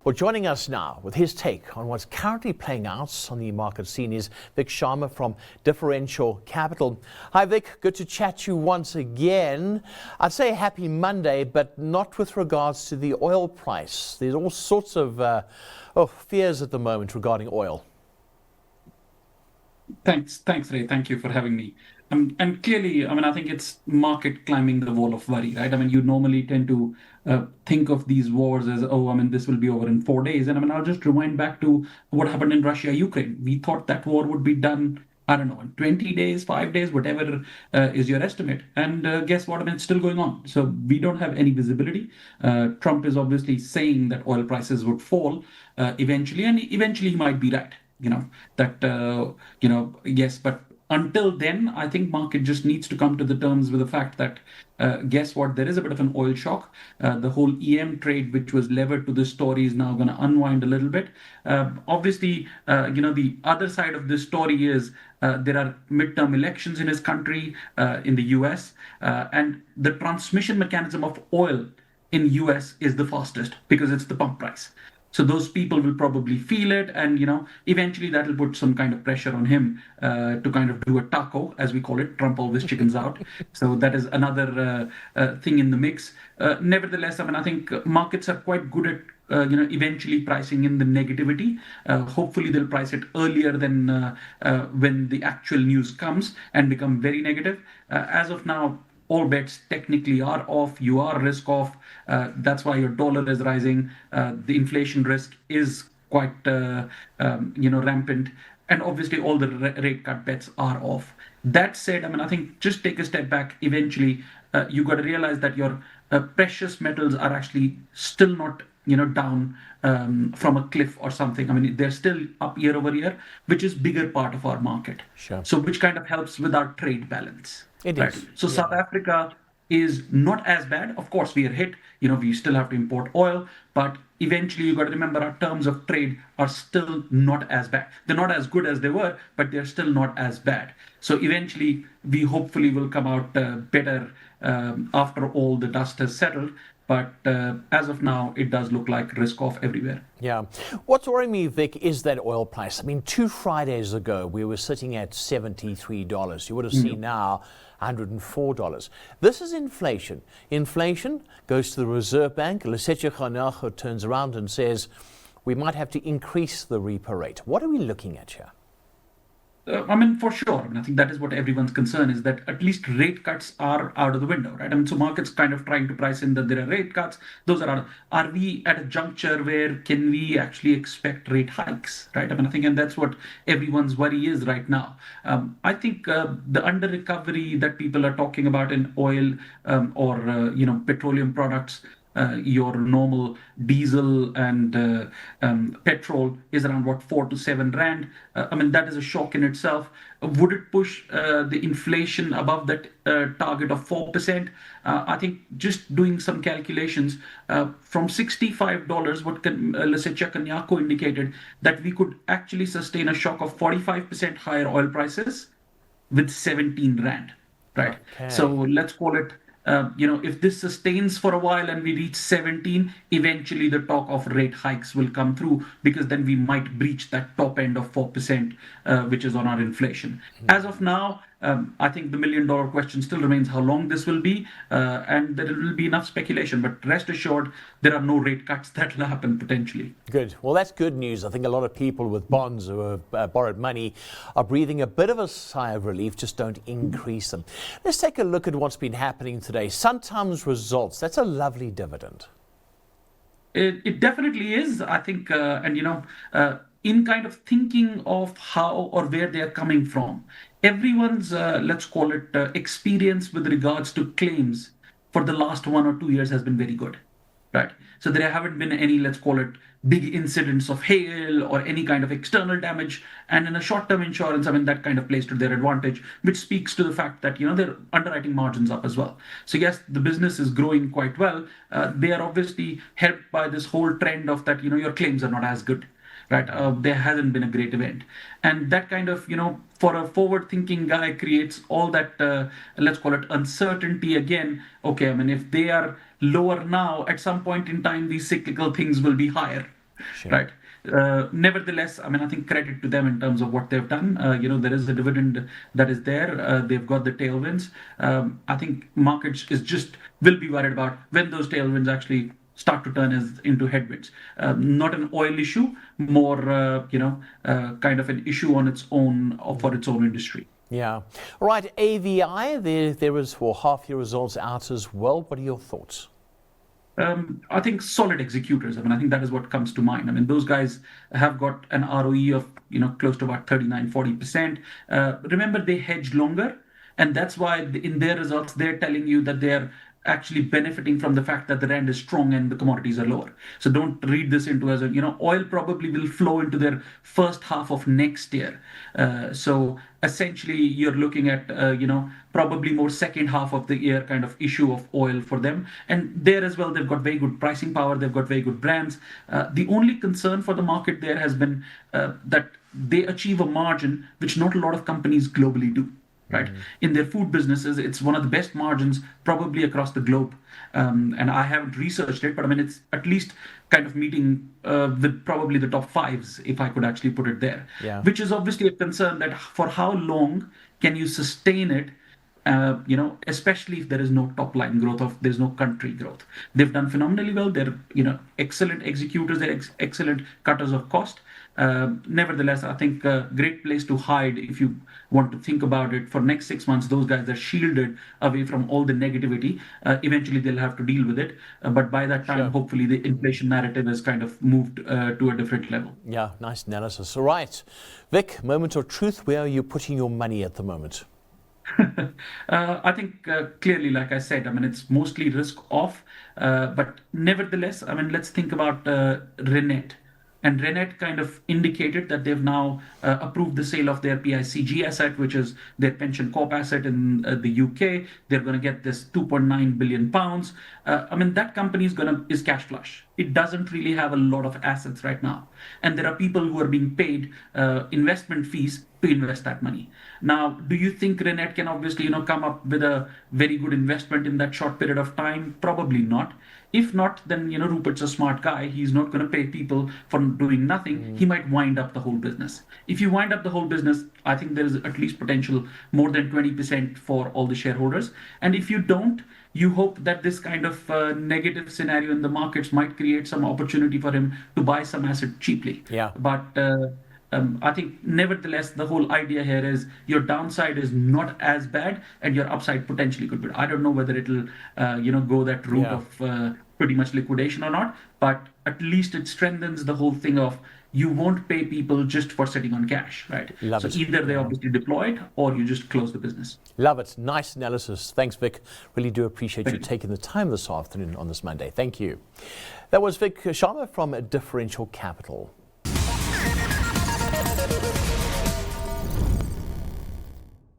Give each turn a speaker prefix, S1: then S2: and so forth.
S1: Well, joining us now with his take on what's currently playing out on the market scene is Vik Sharma from Differential Capital. Hi, Vik. Good to chat to you once again. I'd say happy Monday, but not with regards to the oil price. There's all sorts of fears at the moment regarding oil.
S2: Thanks, Ray. Thank you for having me. And clearly, I think it's market climbing the wall of worry, right? You normally tend to think of these wars as, this will be over in 4 days. And I'll just rewind back to what happened in Russia, Ukraine. We thought that war would be done, I don't know, in 20 days, 5 days, whatever is your estimate. And guess what? It's still going on. So we don't have any visibility. Trump is obviously saying that oil prices would fall eventually, and eventually he might be right. Yes, but until then, I think market just needs to come to the terms with the fact that, guess what, there is a bit of an oil shock. The whole EM trade, which was levered to this story, is now going to unwind a little bit. Obviously, the other side of this story is there are midterm elections in his country, in the US, and the transmission mechanism of oil in US is the fastest because it's the pump price. So those people will probably feel it, and eventually that will put some kind of pressure on him to kind of do a taco, as we call it. Trump always chickens out. So that is another thing in the mix. Nevertheless, I think markets are quite good at eventually pricing in the negativity. Hopefully they'll price it earlier than when the actual news comes and become very negative. As of now, all bets technically are off. You are risk off. That's why your dollar is rising. The inflation risk is quite rampant, and obviously all the rate cut bets are off. That said, I think just take a step back. Eventually, you got to realize that your precious metals are actually still not down from a cliff or something. They're still up year over year, which is bigger part of our market.
S1: Sure.
S2: So which kind of helps with our trade balance.
S1: It is.
S2: So South Africa is not as bad. Of course, we are hit. We still have to import oil, but eventually you got to remember our terms of trade are still not as bad. They're not as good as they were, but they're still not as bad. So eventually we hopefully will come out better after all the dust has settled. But as of now, it does look like risk off everywhere.
S1: Yeah. What's worrying me, Vik, is that oil price. 2 Fridays ago, we were sitting at $73. You would have seen now $104. This is inflation. Inflation goes to the Reserve Bank. Lesetja Kganyago turns around and says, we might have to increase the repo rate. What are we looking at here?
S2: For sure. I think that is what everyone's concern is, that at least rate cuts are out of the window, right? So markets kind of trying to price in that there are rate cuts. Those are out. Are we at a juncture where can we actually expect rate hikes, right? I think, and that's what everyone's worry is right now. I think the under recovery that people are talking about in oil or petroleum products, your normal diesel and petrol is around 4 to 7 rand. That is a shock in itself. Would it push the inflation above that target of 4%? I think just doing some calculations from $65, what Lesetja Kganyago indicated that we could actually sustain a shock of 45% higher oil prices with 17 rand, right?
S1: Okay.
S2: So let's call it. If this sustains for a while and we reach 17, eventually the talk of rate hikes will come through, because then we might breach that top end of 4%, which is on our inflation. As of now, I think the $1 million question still remains how long this will be, and there will be enough speculation. But rest assured, there are no rate cuts that will happen potentially.
S1: Good. Well, that's good news. I think a lot of people with bonds who have borrowed money are breathing a bit of a sigh of relief. Just don't increase them. Let's take a look at what's been happening today. Santam's results. That's a lovely dividend.
S2: It definitely is, I think, in kind of thinking of how or where they are coming from. Everyone's, let's call it, experience with regards to claims for the last 1 or 2 years has been very good, right? So there haven't been any, let's call it, big incidents of hail or any kind of external damage. And in a short-term insurance, that kind of plays to their advantage, which speaks to the fact that, their underwriting margins up as well. So yes, the business is growing quite well. They are obviously helped by this whole trend of that, your claims are not as good. Right, there hasn't been a great event, and that kind of for a forward-thinking guy creates all that let's call it uncertainty again. Okay, if they are lower now, at some point in time these cyclical things will be higher,
S1: Sure.
S2: right? Nevertheless, I mean, I think credit to them in terms of what they've done. There is a dividend that is there. They've got the tailwinds. I think markets will be worried about when those tailwinds actually start to turn into headwinds. Not an oil issue, more kind of an issue on its own or for its own industry.
S1: Yeah. All right, AVI, there was for half-year results out as well. What are your thoughts?
S2: I think solid executors. I mean, I think that is what comes to mind. I mean, those guys have got an ROE of close to about 39-40%. Remember, they hedge longer, and that's why in their results they're telling you that they're actually benefiting from the fact that the rand is strong and the commodities are lower. So don't read this into as oil probably will flow into their first half of next year. So essentially, you're looking at probably more second half of the year kind of issue of oil for them. And there as well, they've got very good pricing power. They've got very good brands. The only concern for the market there has been that they achieve a margin which not a lot of companies globally do. Right. In their food businesses, it's one of the best margins probably across the globe. And I haven't researched it, but I mean, it's at least kind of meeting with probably the top fives, if I could actually put it there, which is obviously a concern that for how long can you sustain it? Especially if there is no top line growth, there's no country growth. They've done phenomenally well. They're, excellent executors. They're excellent cutters of cost. Nevertheless, I think a great place to hide if you want to think about it for next 6 months. Those guys are shielded away from all the negativity. Eventually, they'll have to deal with it. But by that time, hopefully, the inflation narrative has kind of moved to a different level.
S1: Yeah, nice analysis. All right. Vik, moment of truth. Where are you putting your money at the moment?
S2: I think clearly, like I said, I mean, it's mostly risk off. But nevertheless, I mean, let's think about Reinet. And Reinet kind of indicated that they've now approved the sale of their PICG asset, which is their pension corp asset in the UK. They're going to get this 2.9 billion pounds. I mean, that company is cash flush. It doesn't really have a lot of assets right now. And there are people who are being paid investment fees to invest that money. Now, do you think Reinet can obviously, come up with a very good investment in that short period of time? Probably not. If not, then, Rupert's a smart guy. He's not going to pay people for doing nothing. He might wind up the whole business. If you wind up the whole business, I think there is at least potential more than 20% for all the shareholders. And if you don't, you hope that this kind of negative scenario in the markets might create some opportunity for him to buy some asset cheaply.
S1: Yeah.
S2: But I think nevertheless, the whole idea here is your downside is not as bad and your upside potentially could be. I don't know whether it'll, go that route of pretty much liquidation or not, but at least it strengthens the whole thing of you won't pay people just for sitting on cash, right? So either they obviously deploy it or you just close the business.
S1: Love it. Nice analysis. Thanks, Vik. Really do appreciate you taking the time this afternoon on this Monday. Thank you. That was Vik Sharma from Differential Capital.